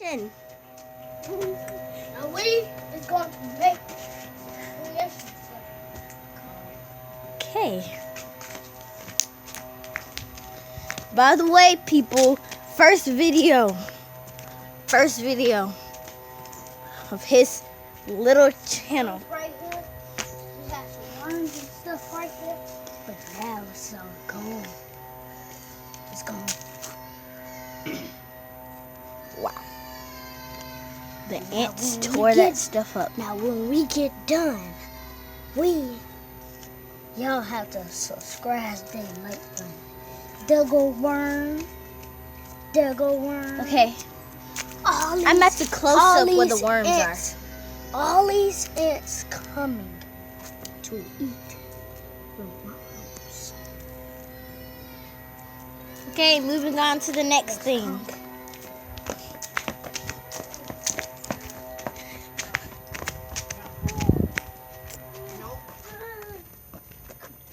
Now we is going to make Okay. By the way, people, first video of his little channel. right here. We have some worms and stuff right there. But now it's all gone. It's gone. Wow. The Now, ants when we tore that get- stuff up. Now when we get done, y'all have to subscribe and like button. There go worm. There go worm. Okay, All these, I'm at the close up where the these worms ants, all these ants coming to eat the worms. are. Okay, moving on to the next thing.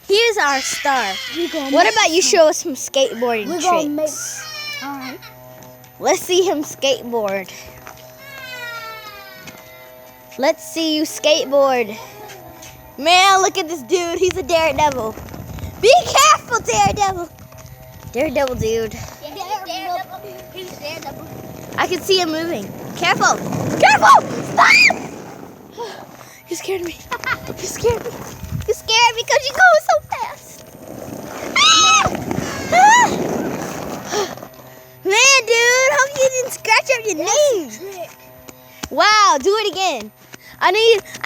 Here's our star. What about you show us some skateboarding We're tricks? gonna make. All right. Let's see him skateboard. Let's see you skateboard. Man, look at this dude. He's a daredevil. Be careful, daredevil. Daredevil, dude. He's Daredevil. I can see him moving. Careful. Careful. Stop. You scared me. You scared me. You scared me because you're going so fast. Ah! Ah! Man, dude, hope you didn't scratch up your knee. Trick. Wow, do it again. I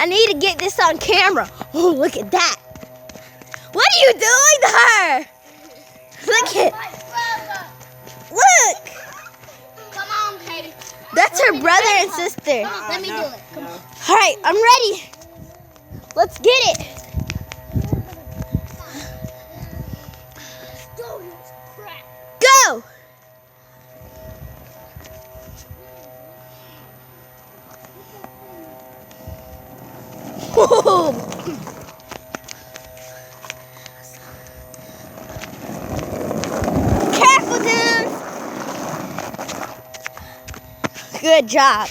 need to get this on camera. Oh, look at that. What are you doing to her? Look at, look. Come on, Katie. That's her brother and sister. Let me do it. Come on. All right, I'm ready. Let's get it. Go, you crap. Go. Whoa. Careful, dude. Good job.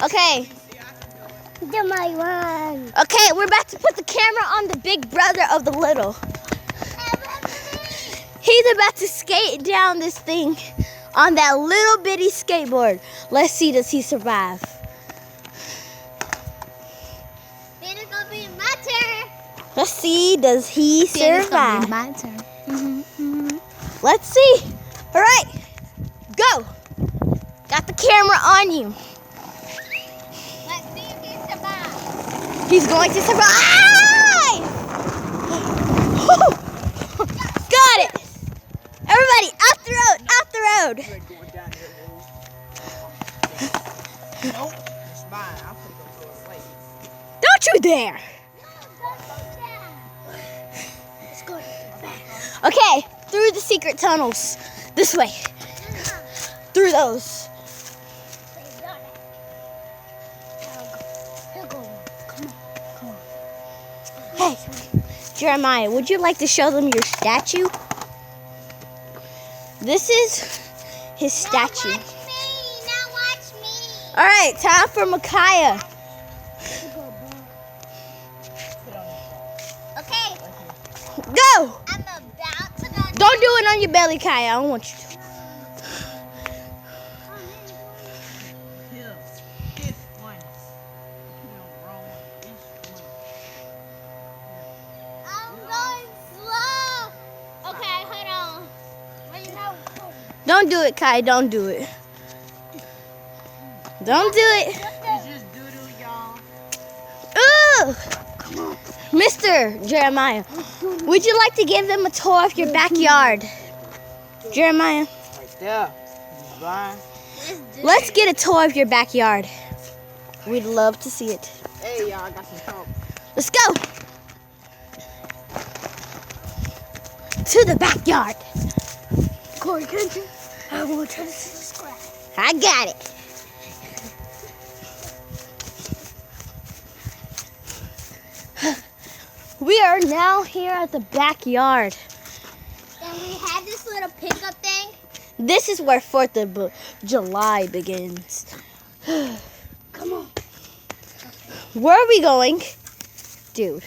Okay. Do my one. Okay, we're about to put the camera on the big brother of the little. He's about to skate down this thing on that little bitty skateboard. Let's see, does he survive? Then it's gonna be my turn. Let's see, does he survive? My turn. Let's see. All right, go. Got the camera on you. Let's see if he survives. He's going to survive. Got it. Everybody, out the road, out the road. Nope, it's mine. I'm gonna go throw it away. Don't you dare. Let's go to the back. Okay, through the secret tunnels. This way. Through those. Here go. Come on. Come on. Hey, Jeremiah, would you like to show them your statue? This is his statue. Now watch me. All right, time for Micaiah. Okay, Go. I'm about to go. Don't do it on your belly, Kaya. I don't want you to. Here, this one. No, wrong one. This one. I'm going slow. Okay, hold on. Well, you know, Don't do it, Kaya. Don't do it. Don't do it. It's just doo-doo, y'all. Ooh. Mr. Jeremiah, would you like to give them a tour of your backyard? Jeremiah, Right there. It's mine. let's get a tour of your backyard. We'd love to see it. Hey, y'all, I got some help. Let's go. To the backyard. Corey, country. I want you to subscribe. I got it. We are now here at the backyard. And we had this little pickup thing. This is where 4th of July begins. Come on. Where are we going? Dude,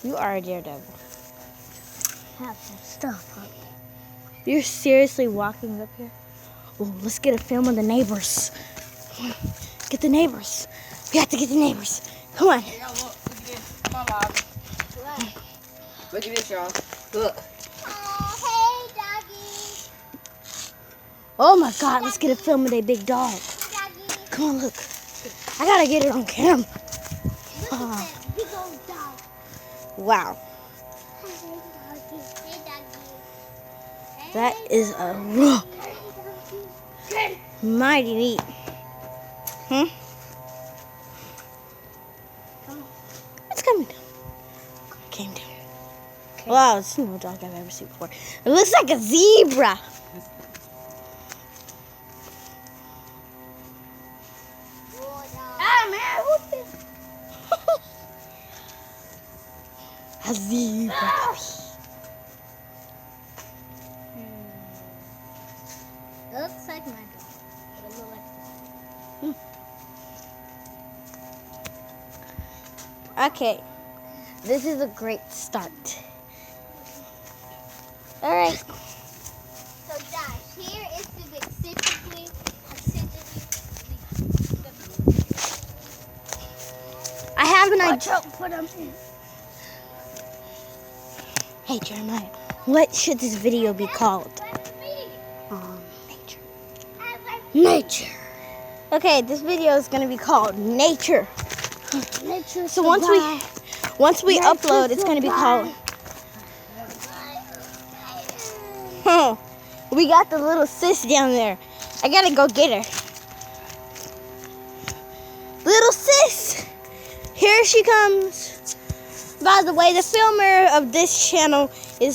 you are a daredevil. Have some stuff up. You're seriously walking up here? Oh, let's get a film of the neighbors. Come on, get the neighbors. We have to get the neighbors. Come on. Hey, y'all, look at this. Come on, Bobby. Look at this, y'all. Look. Oh, hey, doggy. Oh my God, let's get a film of that big dog. Hey, doggy. Come on, look. I gotta get it on camera. Look at that big old dog. Wow, Hey, doggy. Hey, doggy. that is a Hey, doggy. mighty neat. Hmm? Come on. It's coming down. Came down. Wow, it's no dog I've ever seen before. It looks like a zebra. Ah, man, who's this? A zebra. It looks like my dog. It looks like Okay, this is a great start. All right. So, Josh, here is specifically I have an Watch idea. out for them. Hey, Jeremiah, what should this video be called? Nature. Nature. Okay, this video is gonna be called Nature. Nature So once we upload, it's gonna be called. We got the little sis down there. I gotta go get her. Little sis, here she comes. By the way, the filmer of this channel is